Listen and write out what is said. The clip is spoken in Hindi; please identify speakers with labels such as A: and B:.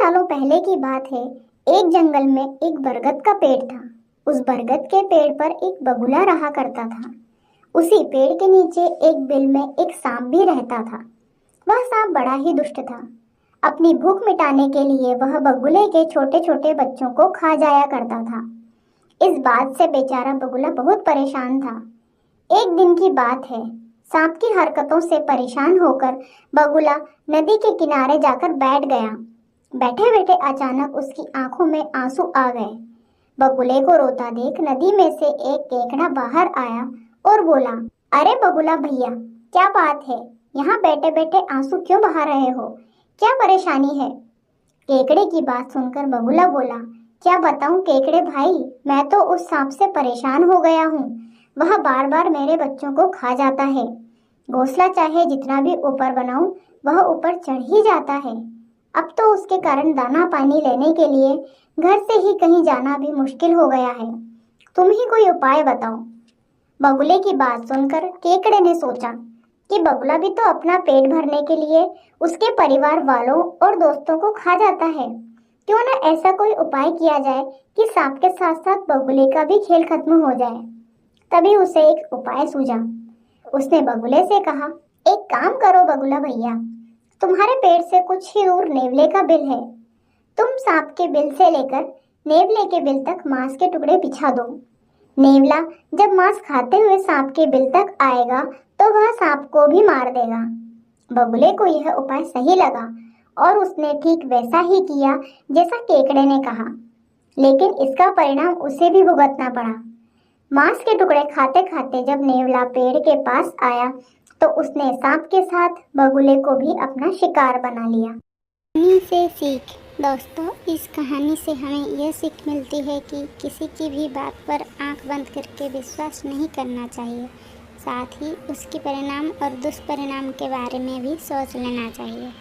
A: सालों पहले की बात है। एक जंगल में एक बरगद का पेड़ था। उस बरगद के पेड़ पर एक बगुला रहा करता था। उसी पेड़ के नीचे एक बिल में एक सांप भी रहता था। वह सांप बड़ा ही दुष्ट था। अपनी भूख मिटाने के लिए वह बगुले के छोटे छोटे बच्चों को खा जाया करता था। इस बात से बेचारा बगुला बहुत परेशान था। एक दिन की बात है। सांप की हरकतों से परेशान होकर बगुला नदी के किनारे जाकर बैठ गया। बैठे बैठे अचानक उसकी आंखों में आंसू आ गए। बगुले को रोता देख नदी में से एक केकड़ा बाहर आया और बोला, अरे बगुला भैया, क्या बात है? यहाँ बैठे बैठे आंसू क्यों बहा रहे हो? क्या परेशानी है? केकड़े की बात सुनकर बगुला बोला, क्या बताऊं केकड़े भाई, मैं तो उस सांप से परेशान हो गया हूँ। वह बार बार मेरे बच्चों को खा जाता है। घोंसला चाहे जितना भी ऊपर बनाऊं, वह ऊपर चढ़ ही जाता है। अब तो उसके कारण दाना पानी लेने के लिए घर से ही कहीं जाना भी मुश्किल हो गया है। तुम ही कोई उपाय बताओ। बगुले की बात सुनकर केकड़े ने सोचा कि बगुला भी तो अपना पेट भरने के लिए उसके परिवार वालों और दोस्तों को खा जाता है। क्यों ना ऐसा कोई उपाय किया जाए कि सांप के साथ साथ बगुले का भी खेल खत्म हो जाए। तभी उसे एक उपाय सूझा। उसने बगुले से कहा, एक काम करो बगुला भैया, तुम्हारे पेड़ से कुछ ही दूर नेवले का बिल है। तुम सांप के बिल से लेकर नेवले के बिल तक मांस के टुकड़े बिछा दो। नेवला जब मांस खाते हुए सांप के बिल तक आएगा तो वह सांप को भी मार देगा। बगुले को यह उपाय सही लगा और उसने ठीक वैसा ही किया जैसा केकड़े ने कहा। लेकिन इसका परिणाम उसे भी भुगतना पड़ा। मांस के टुकड़े खाते खाते जब नेवला पेड़ के पास आया तो उसने सांप के साथ बगुले को भी अपना शिकार बना लिया।
B: कहानी से सीख। दोस्तों, इस कहानी से हमें यह सीख मिलती है कि किसी की भी बात पर आंख बंद करके विश्वास नहीं करना चाहिए। साथ ही उसके परिणाम और दुष्परिणाम के बारे में भी सोच लेना चाहिए।